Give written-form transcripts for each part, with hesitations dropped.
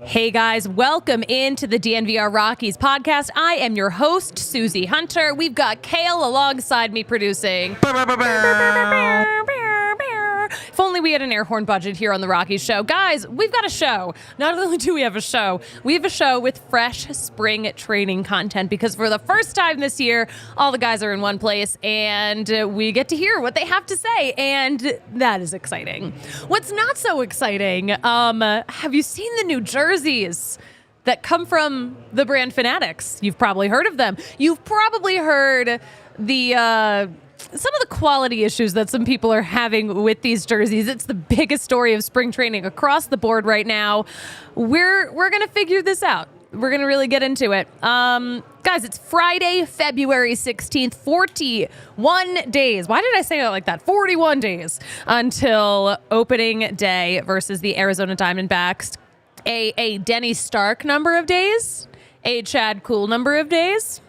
Hey guys, welcome into the DNVR Rockies Podcast. I am your host, Suzie Hunter. We've got Kale alongside me producing. If only we had an air horn budget here on the Rockies show. Guys, we've got a show. Not only do we have a show with fresh spring training content because for the first time this year, all the guys are in one place and we get to hear what they have to say, and that is exciting. What's not so exciting, have you seen the new jerseys that come from the brand Fanatics? You've probably heard of them. You've probably heard some of the quality issues that some people are having with these jerseys. It's the biggest story of spring training across the board right now. We're going to figure this out. We're going to really get into it. Guys, it's Friday, February 16th, 41 days. Why did I say it like that? 41 days until opening day versus the Arizona Diamondbacks. A Denny Stark number of days, a Chad Kuhl number of days.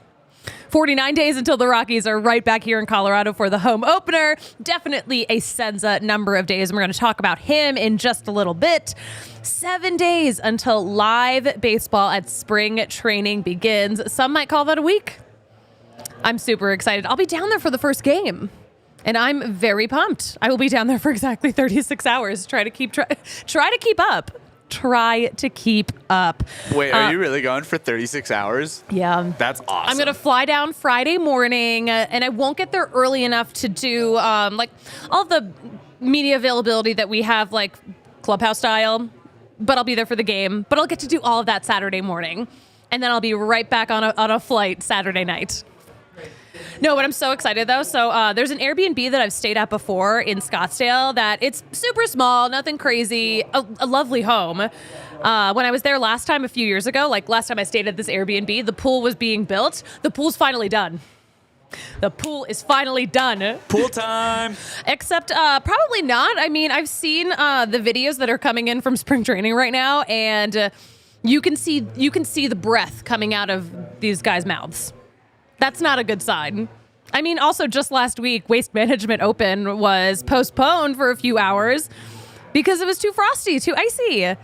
49 days until the Rockies are right back here in Colorado for the home opener. Definitely a Senza number of days. And we're going to talk about him in just a little bit. 7 days until live baseball at spring training begins. Some might call that a week. I'm super excited. I'll be down there for the first game. And I'm very pumped. I will be down there for exactly 36 hours. Try to keep up. Try to keep up. Wait, are you really going for 36 hours? Yeah. That's awesome. I'm going to fly down Friday morning, and I won't get there early enough to do like all the media availability that we have, like clubhouse style, but I'll be there for the game. But I'll get to do all of that Saturday morning, and then I'll be right back on a flight Saturday night. No, but I'm so excited, though. So there's an Airbnb that I've stayed at before in Scottsdale that it's super small, nothing crazy, a lovely home. When I was there last time a few years ago, like last time I stayed at this Airbnb, the pool was being built. The pool's finally done. The pool is finally done. Pool time. Except probably not. I mean, I've seen the videos that are coming in from spring training right now, and you can see the breath coming out of these guys' mouths. That's not a good sign. I mean, also just last week, Waste Management Open was postponed for a few hours because it was too frosty, too icy.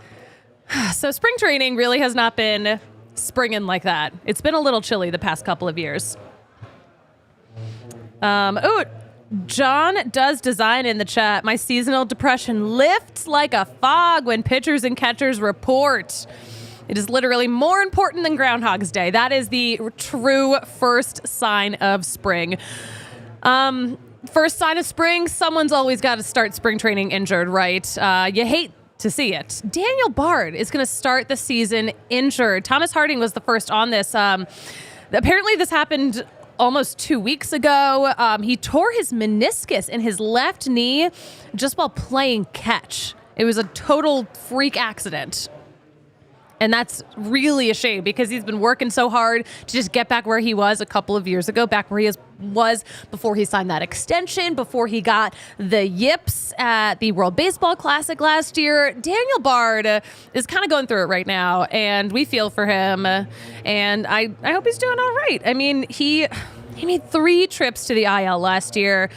So spring training really has not been springing like that. It's been a little chilly the past couple of years. John does design in the chat. My seasonal depression lifts like a fog when pitchers and catchers report. It is literally more important than Groundhog's Day. That is the true first sign of spring. First sign of spring, someone's always got to start spring training injured, right? You hate to see it. Daniel Bard is going to start the season injured. Thomas Harding was the first on this. Apparently this happened almost 2 weeks ago. He tore his meniscus in his left knee just while playing catch. It was a total freak accident. And that's really a shame because he's been working so hard to just get back where he was a couple of years ago, back where he was before he signed that extension, before he got the yips at the World Baseball Classic last year. Daniel Bard is kind of going through it right now, and we feel for him. And I hope he's doing all right. I mean, he made 3 trips to the IL last year.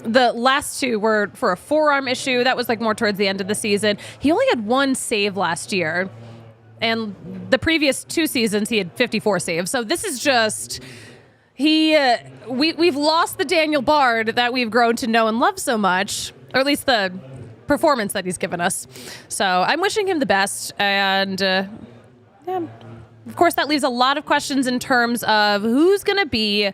The last 2 were for a forearm issue. That was like more towards the end of the season. He only had 1 save last year. And the previous 2 seasons, he had 54 saves. So this is just, we've lost the Daniel Bard that we've grown to know and love so much, or at least the performance that he's given us. So I'm wishing him the best. And of course, that leaves a lot of questions in terms of who's going to be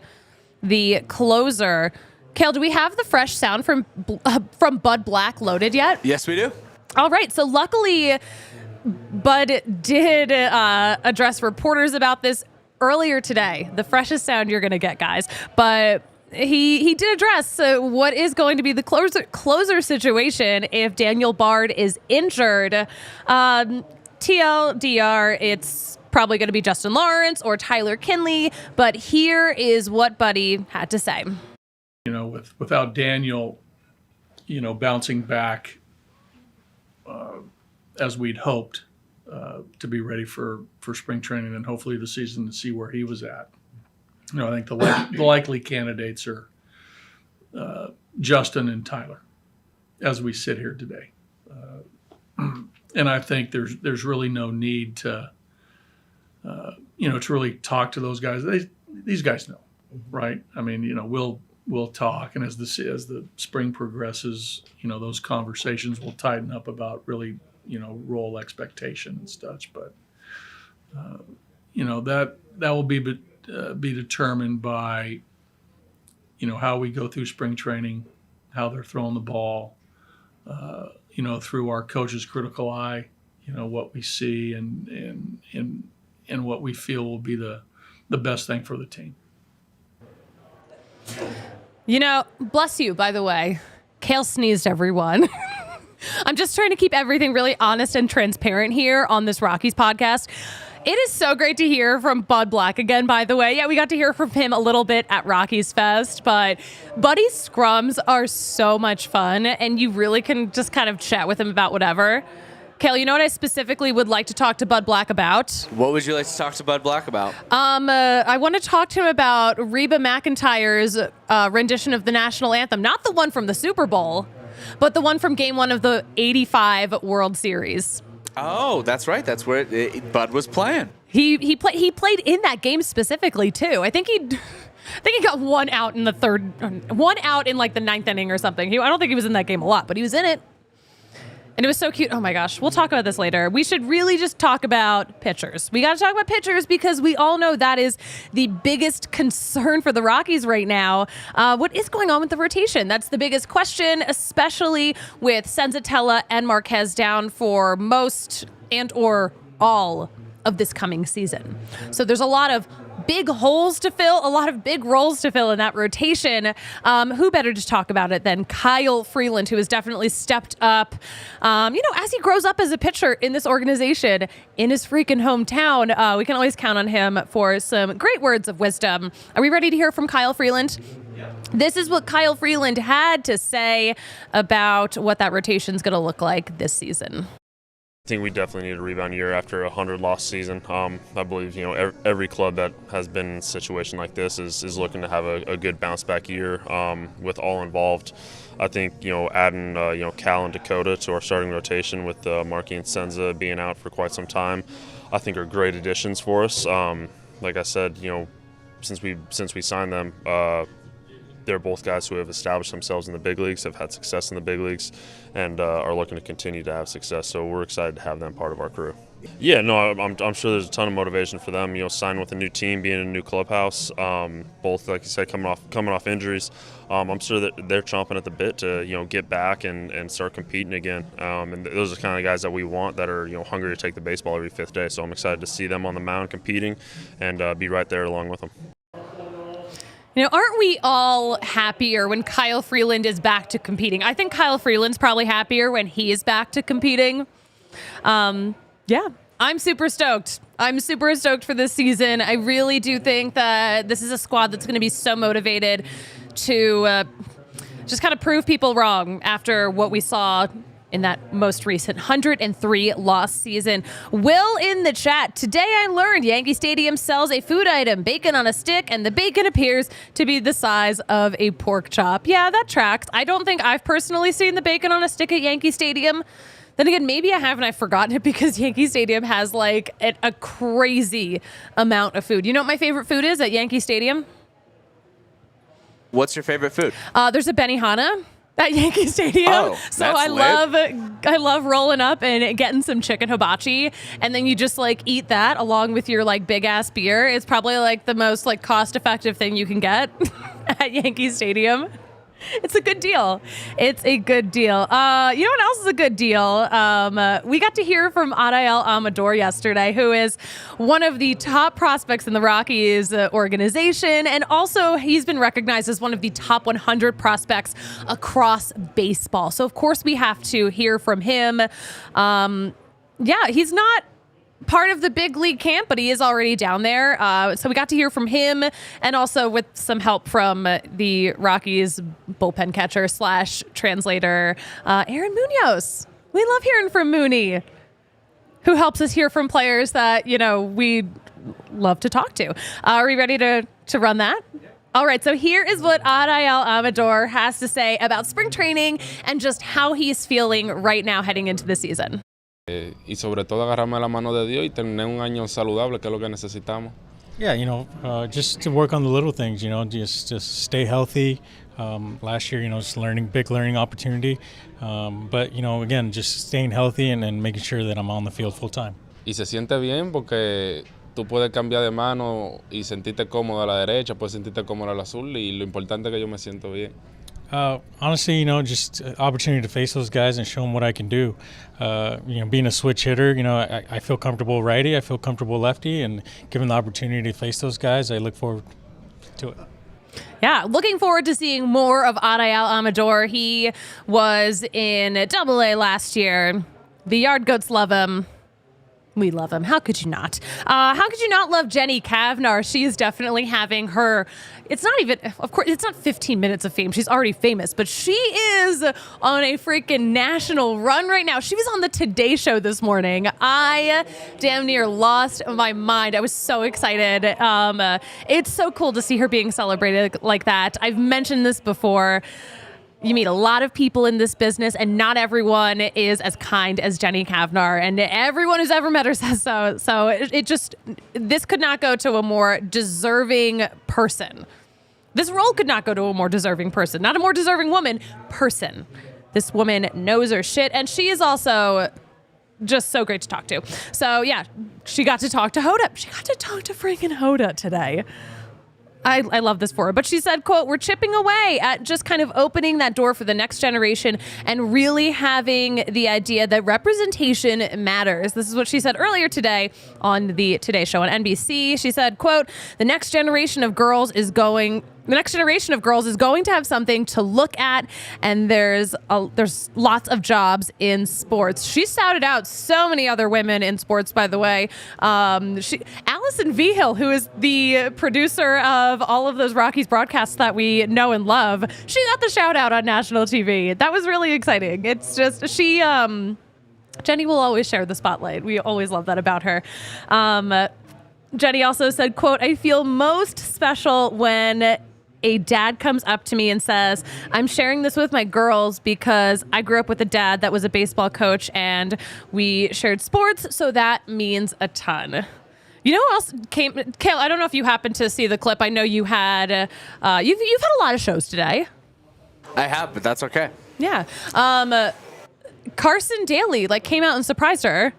the closer. Kale, do we have the fresh sound from Bud Black loaded yet? Yes, we do. All right. So luckily, Bud did address reporters about this earlier today. The freshest sound you're going to get, guys. But he did address what is going to be the closer situation if Daniel Bard is injured. TLDR, it's probably going to be Justin Lawrence or Tyler Kinley, but here is what Buddy had to say. Without Daniel, bouncing back as we'd hoped to be ready for spring training and hopefully the season to see where he was at. I think the likely candidates are Justin and Tyler as we sit here today. And I think there's really no need to really talk to those guys. These guys know, right? I mean, we'll talk, and as the spring progresses, those conversations will tighten up about really, role expectation and such. But that will be determined by how we go through spring training, how they're throwing the ball, through our coach's critical eye, what we see and what we feel will be the best thing for the team. Bless you, by the way. Kale sneezed, everyone. I'm just trying to keep everything really honest and transparent here on this Rockies podcast. It is so great to hear from Bud Black again, by the way. Yeah, we got to hear from him a little bit at Rockies Fest, but Buddy's scrums are so much fun, and you really can just kind of chat with him about whatever. Kale, you know what I specifically would like to talk to Bud Black about? What would you like to talk to Bud Black about? I want to talk to him about Reba McEntire's rendition of the national anthem. Not the one from the Super Bowl, but the one from Game 1 of the '85 World Series. Oh, that's right. That's where Bud was playing. He played in that game specifically too. I think he got one out in like the ninth inning or something. I don't think he was in that game a lot, but he was in it. And it was so cute. Oh my gosh. We'll talk about this later. We should really just talk about pitchers. We got to talk about pitchers because we all know that is the biggest concern for the Rockies right now. What is going on with the rotation? That's the biggest question, especially with Senzatella and Marquez down for most and or all of this coming season. So there's a lot of big holes to fill, a lot of big roles to fill in that rotation. Who better to talk about it than Kyle Freeland, who has definitely stepped up, as he grows up as a pitcher in this organization, in his freaking hometown. We can always count on him for some great words of wisdom. Are we ready to hear from Kyle Freeland? Yeah. This is what Kyle Freeland had to say about what that rotation is going to look like this season. I think we definitely need a rebound year after a 100-loss season. I believe every club that has been in a situation like this is looking to have a good bounce-back year with all involved. I think adding Cal and Dakota to our starting rotation with Markey and Senza being out for quite some time, I think are great additions for us. Like I said, since we signed them. They're both guys who have established themselves in the big leagues, have had success in the big leagues, and are looking to continue to have success. So we're excited to have them part of our crew. Yeah, no, I'm sure there's a ton of motivation for them. Signing with a new team, being in a new clubhouse, both like you said, coming off injuries. I'm sure that they're chomping at the bit to get back and start competing again. And those are the kind of guys that we want that are hungry to take the baseball every fifth day. So I'm excited to see them on the mound competing and be right there along with them. Aren't we all happier when Kyle Freeland is back to competing? I think Kyle Freeland's probably happier when he is back to competing. Yeah, I'm super stoked. I'm super stoked for this season. I really do think that this is a squad that's going to be so motivated to just kind of prove people wrong after what we saw in that most recent 103-loss season. Will in the chat, today I learned Yankee Stadium sells a food item, bacon on a stick, and the bacon appears to be the size of a pork chop. Yeah, that tracks. I don't think I've personally seen the bacon on a stick at Yankee Stadium. Then again, maybe I have and I've forgotten it because Yankee Stadium has like a crazy amount of food. You know what my favorite food is at Yankee Stadium? What's your favorite food? There's a Benihana at Yankee Stadium. Oh, so I love rolling up and getting some chicken hibachi, and then you just like eat that along with your like big ass beer. It's probably like the most like cost effective thing you can get at Yankee Stadium. It's a good deal. It's a good deal. You know what else is a good deal? We got to hear from Adael Amador yesterday, who is one of the top prospects in the Rockies organization. And also he's been recognized as one of the top 100 prospects across baseball. So of course we have to hear from him. Yeah, he's not part of the big league camp, but he is already down there. So we got to hear from him, and also with some help from the Rockies bullpen catcher / translator, Aaron Munoz. We love hearing from Mooney, who helps us hear from players that, we love to talk to. Are we ready to run that? All right, so here is what Adael Amador has to say about spring training and just how he's feeling right now heading into the season. Y sobre todo agarrarme la mano de Dios y tener un año saludable, que es lo que necesitamos. Yeah, just to work on the little things, just stay healthy. Last year, it's big learning opportunity. But, again, just staying healthy and making sure that I'm on the field full time. Y se siente bien porque tú puedes cambiar de mano y sentirte cómodo a la derecha, puedes sentirte cómodo a la azul, y lo importante es que yo me siento bien. Honestly, just opportunity to face those guys and show them what I can do. Being a switch hitter, I feel comfortable righty, I feel comfortable lefty, and given the opportunity to face those guys, I look forward to it. Yeah, looking forward to seeing more of Adael Amador. He was in AA last year. The Yard Goats love him. We love him. How could you not? How could you not love Jenny Cavnar? She is definitely having her, it's not even, of course, it's not 15 minutes of fame. She's already famous, but she is on a freaking national run right now. She was on the Today Show this morning. I damn near lost my mind. I was so excited. It's so cool to see her being celebrated like that. I've mentioned this before. You meet a lot of people in this business, and not everyone is as kind as Jenny Cavnar, and everyone who's ever met her says so. So this could not go to a more deserving person. This role could not go to a more deserving person, not a more deserving woman, person. This woman knows her shit, and she is also just so great to talk to. So yeah, she got to talk to Hoda. She got to talk to freaking Hoda today. I love this for her. But she said, quote, "We're chipping away at just kind of opening that door for the next generation and really having the idea that representation matters." This is what she said earlier today on the Today Show on NBC. She said, quote, the next generation of girls is going to have something to look at, and there's lots of jobs in sports. She shouted out so many other women in sports, by the way. Allison Vigil, who is the producer of all of those Rockies broadcasts that we know and love, she got the shout out on national TV. That was really exciting. It's just, Jenny will always share the spotlight. We always love that about her. Jenny also said, quote, "I feel most special when a dad comes up to me and says, I'm sharing this with my girls because I grew up with a dad that was a baseball coach and we shared sports, so that means a ton." You know who else came? Kale, I don't know if you happened to see the clip. I know you had, you've had a lot of shows today. I have, but that's okay. Yeah. Carson Daly came out and surprised her.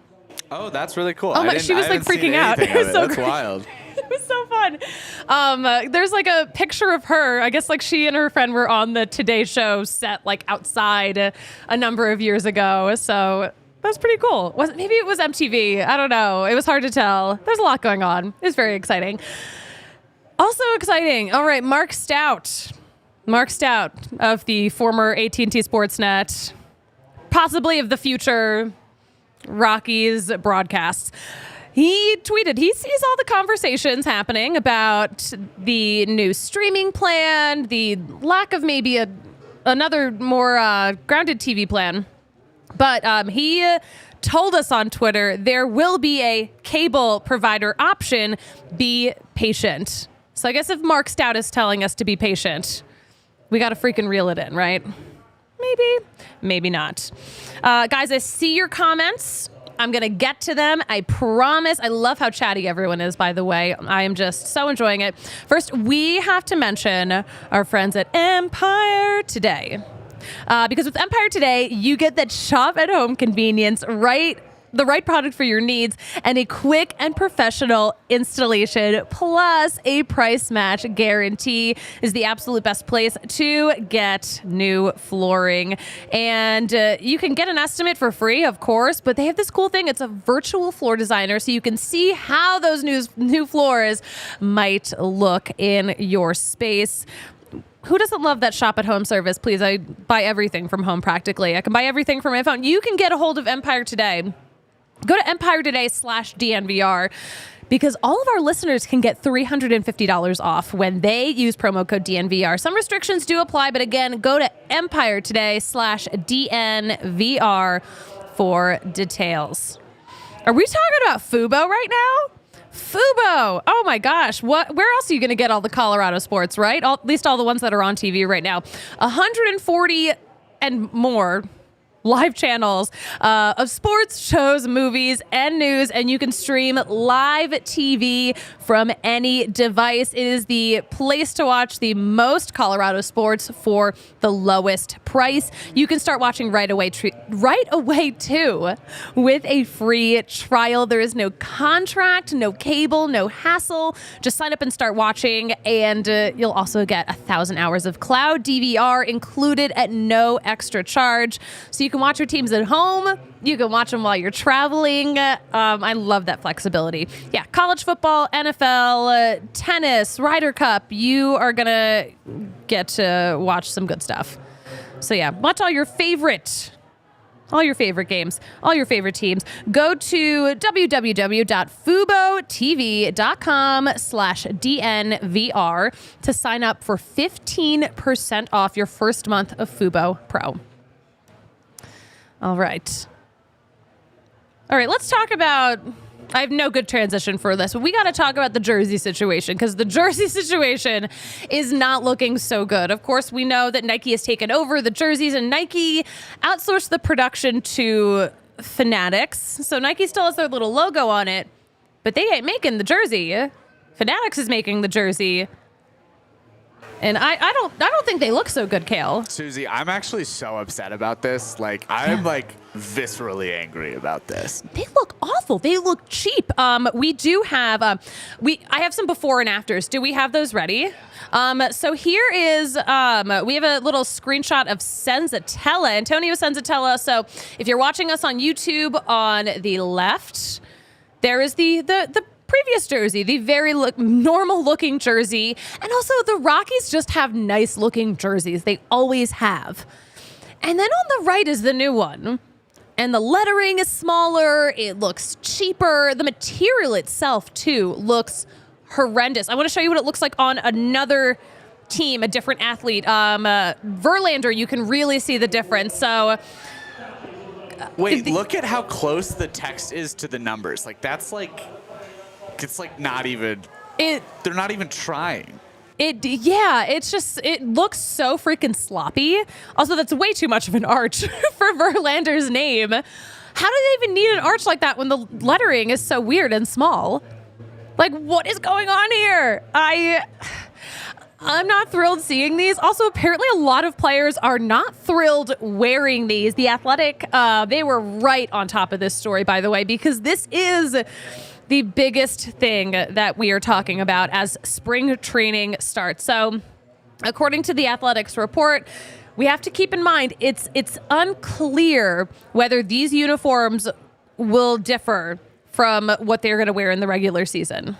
Oh, that's really cool. Oh my, she was freaking out. It was so That's great. wild. It was so fun. There's a picture of her. I guess she and her friend were on the Today Show set outside a number of years ago. So that's pretty cool. Maybe it was MTV. I don't know. It was hard to tell. There's a lot going on. It's very exciting. Also exciting. All right, Mark Stout. Mark Stout of the former AT&T Sportsnet, possibly of the future Rockies broadcasts. He tweeted he sees all the conversations happening about the new streaming plan, the lack of maybe another more grounded TV plan. But he told us on Twitter there will be a cable provider option. Be patient. So I guess if Mark Stout is telling us to be patient, we got to freaking reel it in, right? Maybe not. Guys, I see your comments. I'm going to get to them. I promise. I love how chatty everyone is, by the way. I am just so enjoying it. First, we have to mention our friends at Empire Today. Because with Empire Today, you get that shop at home convenience, the right product for your needs, and a quick and professional installation, plus a price match guarantee is the absolute best place to get new flooring. And you can get an estimate for free, of course, but they have this cool thing. It's a virtual floor designer, so you can see how those new floors might look in your space. Who doesn't love that shop at home service? Please, I buy everything from home practically. I can buy everything from my phone. You can get a hold of Empire Today Go to Empire Today/DNVR because all of our listeners can get $350 off when they use promo code DNVR. Some restrictions do apply, but again, go to Empire Today/DNVR for details. Are we talking about Fubo right now? Fubo. Oh my gosh. Where else are you going to get all the Colorado sports, right? At least all the ones that are on TV right now. 140 and more live channels of sports, shows, movies, and news, and you can stream live TV from any device. It is the place to watch the most Colorado sports for the lowest price. You can start watching right away too, with a free trial. There is no contract, no cable, no hassle. Just sign up and start watching, and you'll also get 1,000 hours of cloud DVR included at no extra charge. So you can watch your teams at home. You can watch them while you're traveling. I love that flexibility. Yeah, college football, NFL, tennis, Ryder Cup. You are going to get to watch some good stuff. So yeah, watch all your favorite games, all your favorite teams. Go to www.fubotv.com/DNVR to sign up for 15% off your first month of Fubo Pro. All right, let's talk about... I have no good transition for this, but we got to talk about the jersey situation because the jersey situation is not looking so good. Of course, we know that Nike has taken over the jerseys and Nike outsourced the production to Fanatics. So Nike still has their little logo on it, but they ain't making the jersey. Fanatics is making the jersey. And I don't think they look so good, Kale. Suzie, I'm actually so upset about this. Like, I'm viscerally angry about this. They look awful. They look cheap. We do have I have some before and afters. Do we have those ready? So here is we have a little screenshot of Antonio Senzatella. So if you're watching us on YouTube, on the left, there is the previous jersey, the very normal looking jersey. And also the Rockies just have nice looking jerseys. They always have. And then on the right is the new one. And the lettering is smaller. It looks cheaper. The material itself too looks horrendous. I want to show you what it looks like on another team, a different athlete. Verlander, you can really see the difference. So wait, look at how close the text is to the numbers. Like that's like... It's like not even, they're not even trying. It looks so freaking sloppy. Also, that's way too much of an arch for Verlander's name. How do they even need an arch like that when the lettering is so weird and small? Like, what is going on here? I'm not thrilled seeing these. Also, apparently a lot of players are not thrilled wearing these. The Athletic, they were right on top of this story, by the way, because this is the biggest thing that we are talking about as spring training starts. So, according to the Athletics report, we have to keep in mind it's unclear whether these uniforms will differ from what they're going to wear in the regular season.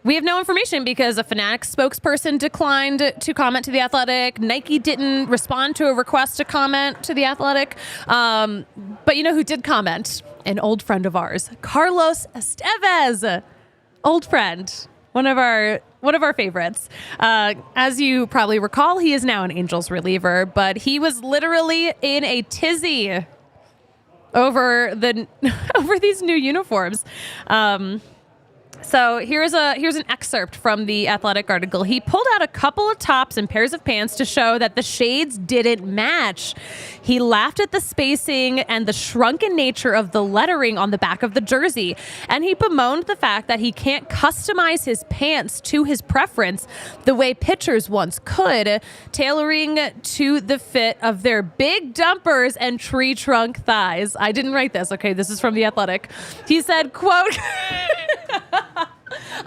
We have no information because a Fanatics spokesperson declined to comment to The Athletic. Nike didn't respond to a request to comment to The Athletic. But you know who did comment? An old friend of ours, Carlos Estevez. Old friend. One of our favorites. As you probably recall, he is now an Angels reliever, but he was literally in a tizzy over these new uniforms. So here's an excerpt from the Athletic article. He pulled out a couple of tops and pairs of pants to show that the shades didn't match. He laughed at the spacing and the shrunken nature of the lettering on the back of the jersey. And he bemoaned the fact that he can't customize his pants to his preference the way pitchers once could, tailoring to the fit of their big dumpers and tree trunk thighs. I didn't write this. Okay, this is from The Athletic. He said, quote...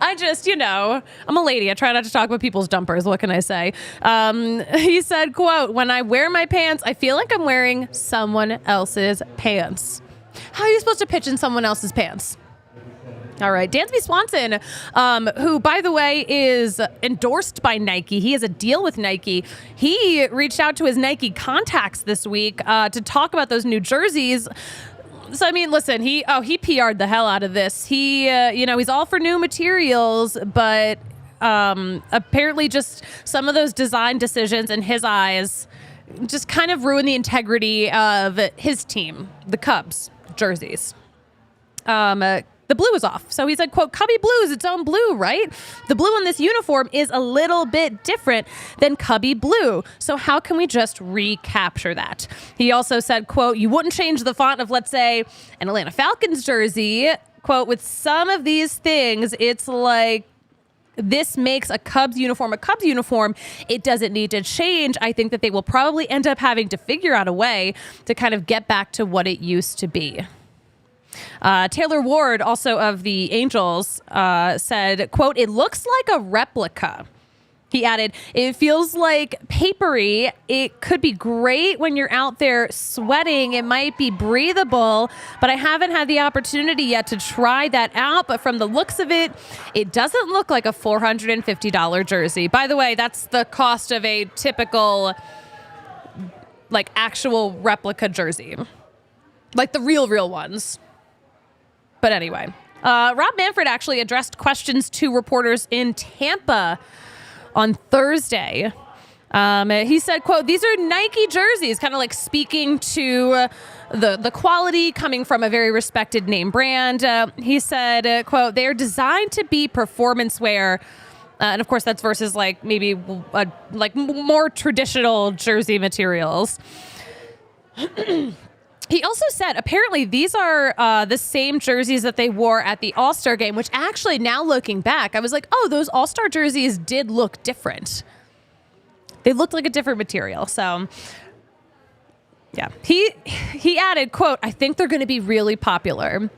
I'm a lady. I try not to talk about people's dumpers. What can I say? He said, quote, when I wear my pants, I feel like I'm wearing someone else's pants. How are you supposed to pitch in someone else's pants? All right. Dansby Swanson, who, by the way, is endorsed by Nike. He has a deal with Nike. He reached out to his Nike contacts this week to talk about those new jerseys. So, I mean, listen, he PR'd the hell out of this. He, he's all for new materials, but apparently just some of those design decisions in his eyes just kind of ruin the integrity of his team, the Cubs jerseys. The blue is off. So he said, quote, Cubby blue is its own blue, right? The blue on this uniform is a little bit different than Cubby blue. So how can we just recapture that? He also said, quote, you wouldn't change the font of, let's say, an Atlanta Falcons jersey. Quote, with some of these things, it's like, this makes a Cubs uniform. It doesn't need to change. I think that they will probably end up having to figure out a way to kind of get back to what it used to be. Taylor Ward, also of the Angels, said, quote, it looks like a replica. He added, it feels like papery. It could be great when you're out there sweating. It might be breathable, but I haven't had the opportunity yet to try that out. But from the looks of it, it doesn't look like a $450 jersey. By the way, that's the cost of a typical, like, actual replica jersey. Like the real ones. But anyway, Rob Manfred actually addressed questions to reporters in Tampa on Thursday. He said, quote, these are Nike jerseys, kind of like speaking to the quality coming from a very respected name brand. He said, quote, they are designed to be performance wear. And of course, that's versus like maybe like more traditional jersey materials. He also said, apparently, these are the same jerseys that they wore at the All-Star game, which actually, now looking back, I was like, oh, those All-Star jerseys did look different. They looked like a different material. So, yeah. He added, quote, I think they're going to be really popular.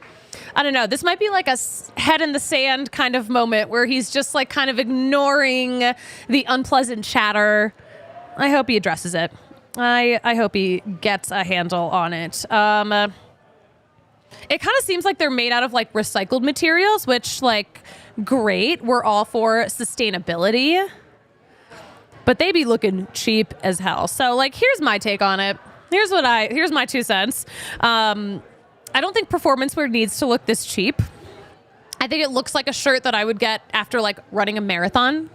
I don't know. This might be like a head in the sand kind of moment where he's just like kind of ignoring the unpleasant chatter. I hope he addresses it. I hope he gets a handle on it. It kind of seems like they're made out of like recycled materials, which like great. We're all for sustainability, but they be looking cheap as hell. So like, here's my take on it. Here's my 2 cents. I don't think performance wear needs to look this cheap. I think it looks like a shirt that I would get after like running a marathon.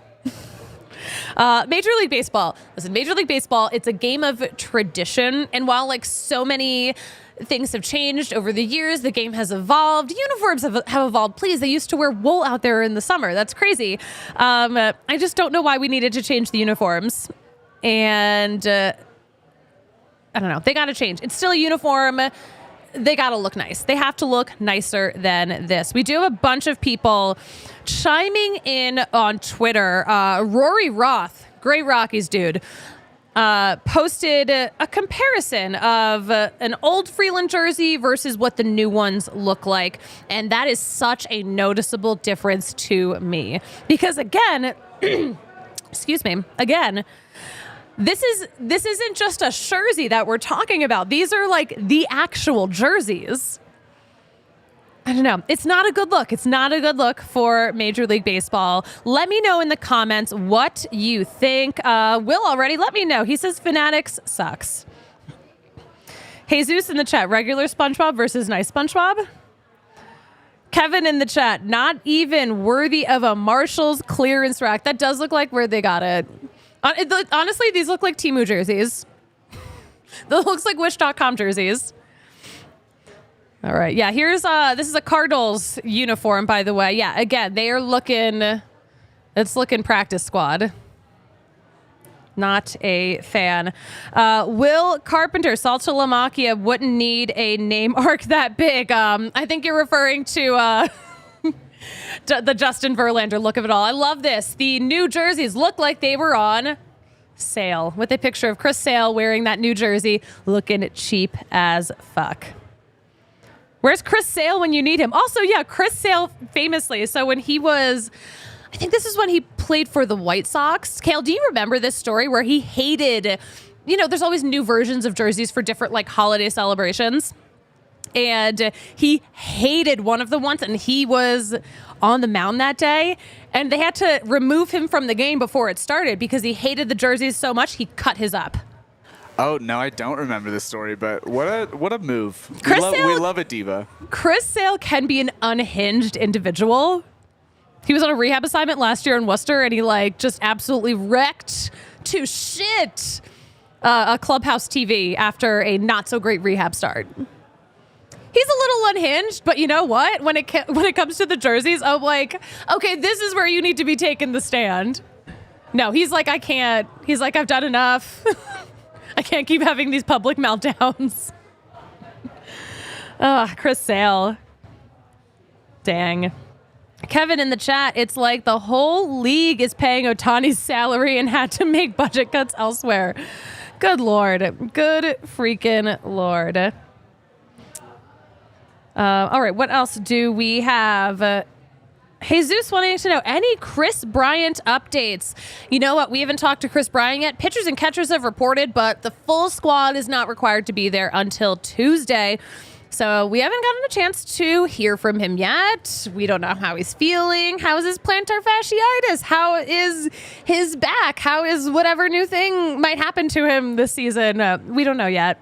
Major League Baseball. Listen, Major League Baseball, it's a game of tradition. And while like so many things have changed over the years, the game has evolved. Uniforms have evolved. Please, they used to wear wool out there in the summer. That's crazy. I just don't know why we needed to change the uniforms. And I don't know. They got to change. It's still a uniform. They got to look nice. They have to look nicer than this. We do have a bunch of people chiming in on Twitter. Rory Roth, great Rockies dude, posted a comparison of an old Freeland jersey versus what the new ones look like. And that is such a noticeable difference to me. Because again, excuse me, again, this isn't just a jersey that we're talking about. These are like the actual jerseys. I don't know. It's not a good look. It's not a good look for Major League Baseball. Let me know in the comments what you think. Will already let me know. He says Fanatics sucks. Jesus in the chat, regular SpongeBob versus nice SpongeBob. Kevin in the chat, not even worthy of a Marshall's clearance rack. That does look like where they got it. Honestly, these look like Temu jerseys. That looks like Wish.com jerseys. All right. Yeah, here's this is a Cardinals uniform, by the way. Yeah, again, they are looking, it's looking practice squad. Not a fan. Will Carpenter, Salsa La Macchia wouldn't need a name arc that big. I think you're referring to the Justin Verlander look of it all. I love this. The new jerseys look like they were on sale with a picture of Chris Sale wearing that new jersey, looking cheap as fuck. Where's Chris Sale when you need him? Also, yeah, Chris Sale famously. So when he was, I think this is when he played for the White Sox. Kale, do you remember this story where he hated, there's always new versions of jerseys for different like holiday celebrations. And he hated one of the ones, and he was on the mound that day, and they had to remove him from the game before it started because he hated the jerseys so much he cut his up. Oh, no, I don't remember the story, but what a move. Chris We love a diva. Chris Sale can be an unhinged individual. He was on a rehab assignment last year in Worcester, and he just absolutely wrecked to shit a Clubhouse TV after a not so great rehab start. He's a little unhinged, but you know what? When it comes to the jerseys, I'm like, okay, this is where you need to be taking the stand. No, he's like, I can't. He's like, I've done enough. I can't keep having these public meltdowns. Chris Sale. Dang. Kevin in the chat, it's like the whole league is paying Ohtani's salary and had to make budget cuts elsewhere. Good Lord. Good freaking Lord. All right, what else do we have? Jesus wanting to know any Chris Bryant updates. You know what? We haven't talked to Chris Bryant yet. Pitchers and catchers have reported, but the full squad is not required to be there until Tuesday. So we haven't gotten a chance to hear from him yet. We don't know how he's feeling. How is his plantar fasciitis? How is his back? How is whatever new thing might happen to him this season? We don't know yet.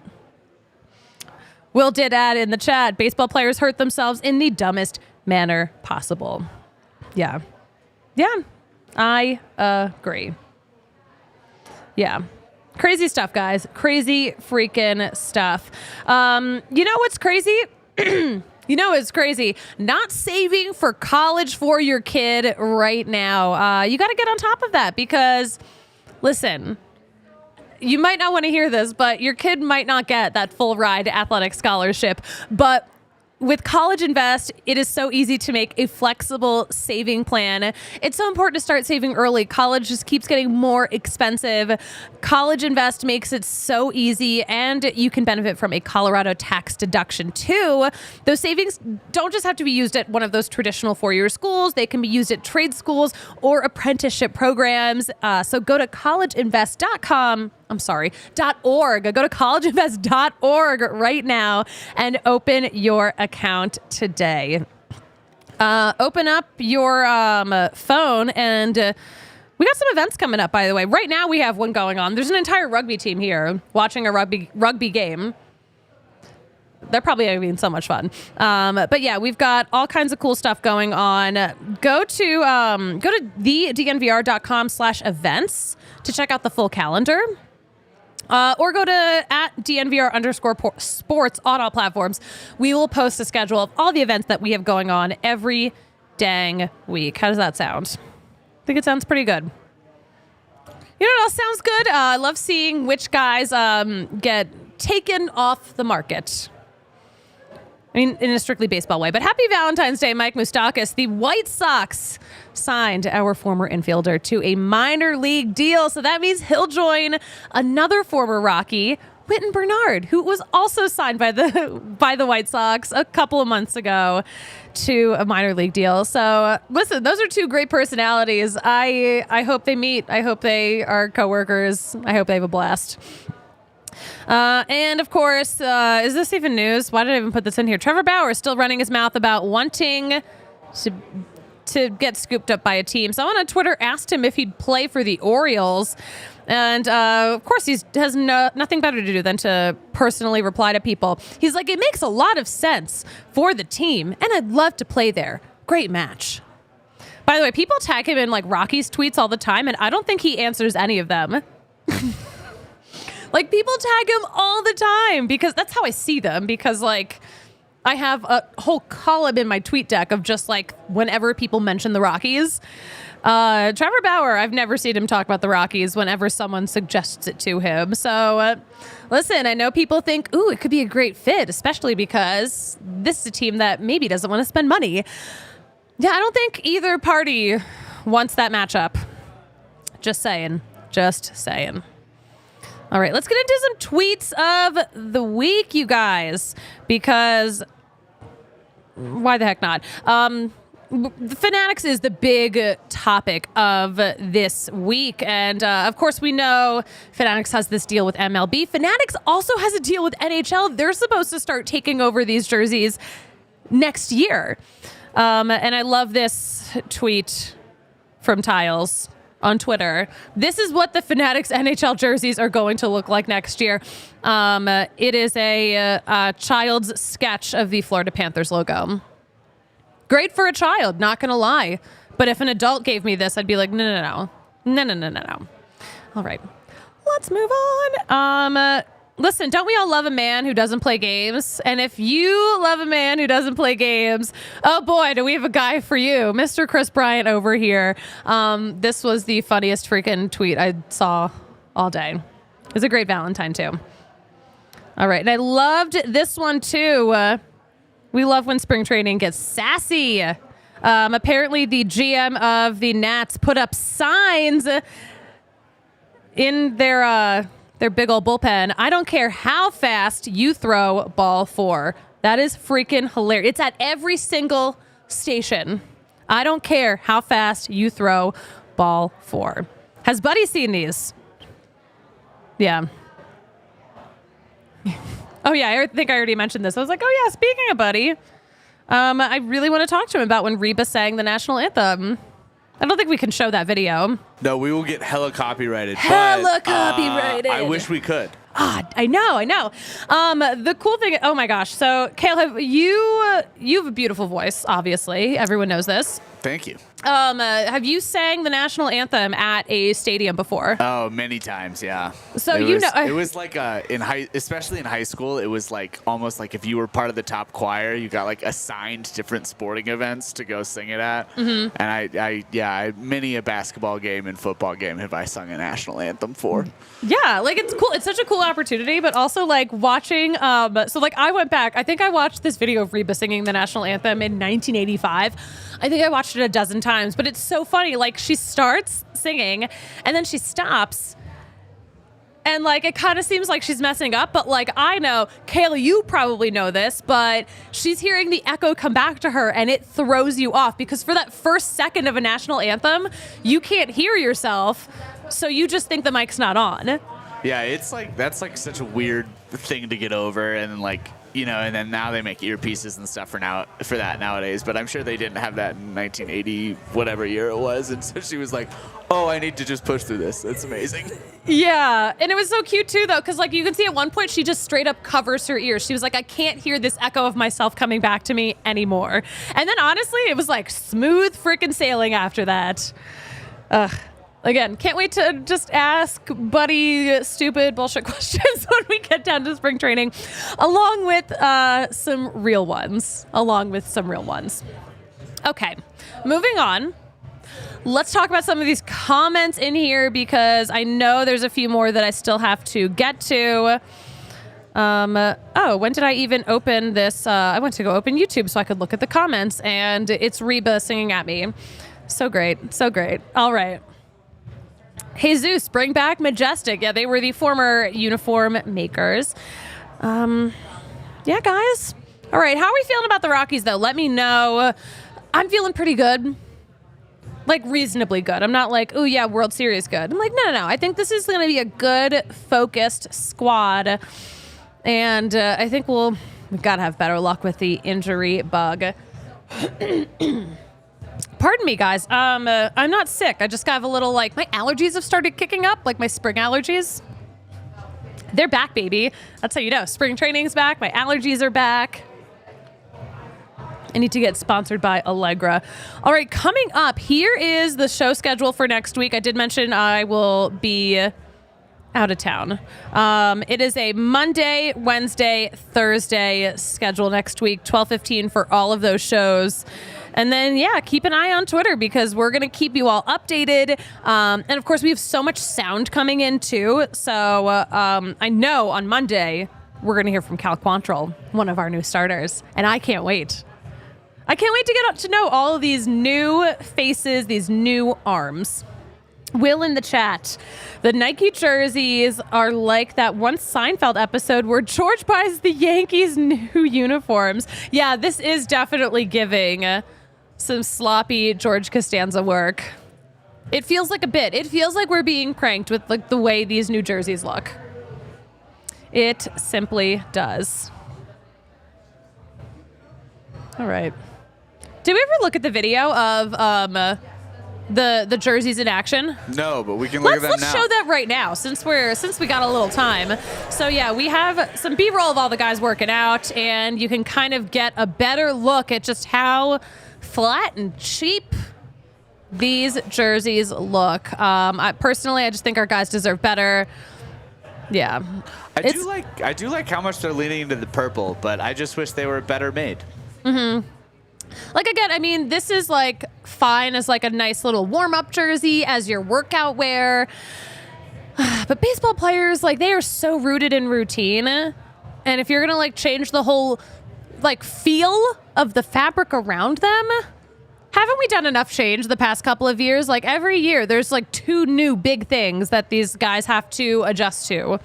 Will did add in the chat, baseball players hurt themselves in the dumbest manner possible. Yeah. I agree. Yeah. Crazy stuff, guys. Crazy freaking stuff. You know what's crazy? You know what's crazy? Not saving for college for your kid right now. You got to get on top of that because, listen, you might not want to hear this, but your kid might not get that full ride athletic scholarship. But with College Invest, it is so easy to make a flexible saving plan. It's so important to start saving early. College just keeps getting more expensive. College Invest makes it so easy, and you can benefit from a Colorado tax deduction too. Those savings don't just have to be used at one of those traditional four-year schools. They can be used at trade schools or apprenticeship programs. So go to collegeinvest.com. .org. Go to collegeinvest.org right now and open your account today. Open up your phone and we got some events coming up, by the way. Right now we have one going on. There's an entire rugby team here watching a rugby game. They're probably having so much fun. But yeah, we've got all kinds of cool stuff going on. Go to thednvr.com/events to check out the full calendar. Or go to @DNVR_sports on all platforms. We will post a schedule of all the events that we have going on every dang week. How does that sound? I think it sounds pretty good. You know what else sounds good? I love seeing which guys get taken off the market. I mean, in a strictly baseball way. But happy Valentine's Day, Mike Moustakas. The White Sox signed our former infielder to a minor league deal. So that means he'll join another former Rocky, Whitten Bernard, who was also signed by the White Sox a couple of months ago to a minor league deal. So listen, those are two great personalities. I hope they meet. I hope they are coworkers. I hope they have a blast. And of course, is this even news? Why did I even put this in here? Trevor Bauer is still running his mouth about wanting to get scooped up by a team. Someone on Twitter asked him if he'd play for the Orioles. And of course, he has nothing better to do than to personally reply to people. He's like, it makes a lot of sense for the team, and I'd love to play there. Great match. By the way, people tag him in like Rockies tweets all the time, and I don't think he answers any of them. Like, people tag him all the time because that's how I see them, because like I have a whole column in my tweet deck of just like whenever people mention the Rockies. Trevor Bauer, I've never seen him talk about the Rockies whenever someone suggests it to him. So listen, I know people think, ooh, it could be a great fit, especially because this is a team that maybe doesn't want to spend money. Yeah, I don't think either party wants that matchup. Just saying. All right, let's get into some tweets of the week, you guys, because why the heck not? The Fanatics is the big topic of this week. And of course, we know Fanatics has this deal with MLB. Fanatics also has a deal with NHL. They're supposed to start taking over these jerseys next year. And I love this tweet from Tiles on Twitter. This is what the Fanatics NHL jerseys are going to look like next year. It is a child's sketch of the Florida Panthers logo. Great for a child, not going to lie. But if an adult gave me this, I'd be like, no. All right, let's move on. Listen, don't we all love a man who doesn't play games? And if you love a man who doesn't play games, oh boy, do we have a guy for you. Mr. Chris Bryant over here. This was the funniest freaking tweet I saw all day. It was a great Valentine, too. All right, and I loved this one, too. We love when spring training gets sassy. Apparently, the GM of the Nats put up signs in their big old bullpen. I don't care how fast you throw ball 4. That is freaking hilarious. It's at every single station. I don't care how fast you throw ball 4. Has Buddy seen these? Yeah. Oh, yeah, I think I already mentioned this. I was like, oh, yeah, speaking of Buddy, I really want to talk to him about when Reba sang the national anthem. I don't think we can show that video. No, we will get hella copyrighted. Copyrighted. I wish we could. I know. The cool thing, oh my gosh. So, Caleb, you have a beautiful voice, obviously. Everyone knows this. Thank you. Have you sang the national anthem at a stadium before? Oh, many times, yeah. So it was like especially in high school, it was like almost like if you were part of the top choir, you got like assigned different sporting events to go sing it at. Mm-hmm. And I many a basketball game and football game have I sung a national anthem for. Yeah, like it's cool. It's such a cool opportunity, but also like watching. So like I went back. I think I watched this video of Reba singing the national anthem in 1985. I think I watched it a dozen times, but it's so funny. Like she starts singing and then she stops. And like, it kind of seems like she's messing up, but like, I know, Kayla, you probably know this, but she's hearing the echo come back to her and it throws you off because for that first second of a national anthem, you can't hear yourself. So you just think the mic's not on. Yeah. It's like, that's like such a weird thing to get over. And like, you know, and then now they make earpieces and stuff for that nowadays. But I'm sure they didn't have that in 1980, whatever year it was. And so she was like, oh, I need to just push through this. It's amazing. Yeah. And it was so cute, too, though, because like you can see at one point she just straight up covers her ears. She was like, I can't hear this echo of myself coming back to me anymore. And then honestly, it was like smooth freaking sailing after that. Again, can't wait to just ask Buddy stupid bullshit questions when we get down to spring training, along with some real ones. Okay, moving on. Let's talk about some of these comments in here because I know there's a few more that I still have to get to. When did I even open this? I went to go open YouTube so I could look at the comments, and it's Reba singing at me. So great. All right. Jesus, bring back Majestic. Yeah, they were the former uniform makers. Yeah, guys. All right, how are we feeling about the Rockies, though? Let me know. I'm feeling pretty good. Like, reasonably good. I'm not like, oh, yeah, World Series good. I'm like, no. I think this is going to be a good, focused squad. And I think we've got to have better luck with the injury bug. Pardon me, guys. I'm not sick. I just got a little, like, my allergies have started kicking up, like my spring allergies. They're back, baby. That's how you know. Spring training's back. My allergies are back. I need to get sponsored by Allegra. All right, coming up, here is the show schedule for next week. I did mention I will be out of town. It is a Monday, Wednesday, Thursday schedule next week, 12:15 for all of those shows. And then, yeah, keep an eye on Twitter because we're going to keep you all updated. And, of course, we have so much sound coming in, too. So I know on Monday we're going to hear from Cal Quantrill, one of our new starters. And I can't wait. I can't wait to get to know all of these new faces, these new arms. Will in the chat. The Nike jerseys are like that one Seinfeld episode where George buys the Yankees new uniforms. Yeah, this is definitely giving some sloppy George Costanza work. It feels like a bit. It feels like we're being pranked with like the way these new jerseys look. It simply does. All right. Did we ever look at the video of the jerseys in action? No, but we can look at them now. Let's show that right now since we got a little time. So yeah, we have some B-roll of all the guys working out, and you can kind of get a better look at just how flat and cheap these jerseys look. I just think our guys deserve better. Yeah. I do like how much they're leaning into the purple, but I just wish they were better made. Mm-hmm. Like, again, I mean, this is like fine as like a nice little warm-up jersey as your workout wear. But baseball players, like, they are so rooted in routine. And if you're going to like change the whole like feel of the fabric around them, haven't we done enough change the past couple of years? Like, every year there's like 2 new big things that these guys have to adjust to.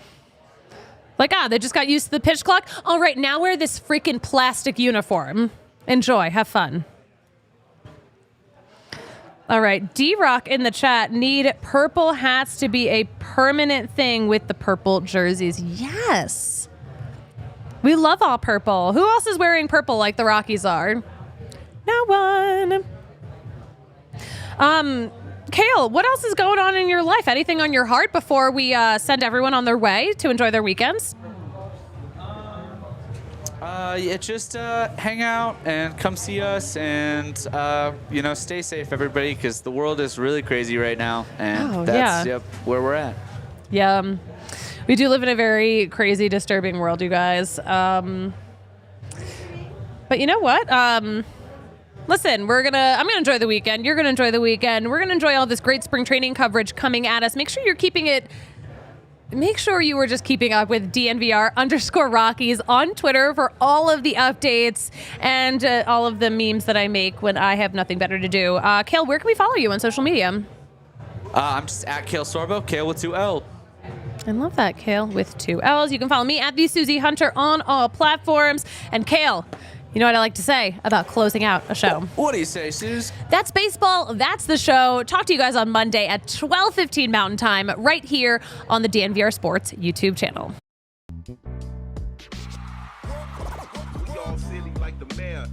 Like, they just got used to the pitch clock. All right, now wear this freaking plastic uniform. Enjoy. Have fun. All right. D-Rock in the chat. Need purple hats to be a permanent thing with the purple jerseys. Yes. We love all purple. Who else is wearing purple like the Rockies are? No one. Kale, what else is going on in your life? Anything on your heart before we send everyone on their way to enjoy their weekends? Just hang out and come see us and, stay safe, everybody, because the world is really crazy right now. And that's where we're at. Yeah. We do live in a very crazy, disturbing world, you guys. But you know what? Listen, I'm gonna enjoy the weekend. You're gonna enjoy the weekend. We're gonna enjoy all this great spring training coverage coming at us. Make sure you are just keeping up with DNVR_Rockies on Twitter for all of the updates and all of the memes that I make when I have nothing better to do. Kale, where can we follow you on social media? I'm just at Kale Sorbo, Kale with 2 L. I love that, Kale with 2 L's. You can follow me at the Suzie Hunter on all platforms. And Kale, you know what I like to say about closing out a show? What do you say, Suze? That's baseball. That's the show. Talk to you guys on Monday at 12:15 Mountain Time right here on the DNVR Sports YouTube channel. We all silly like the mayor.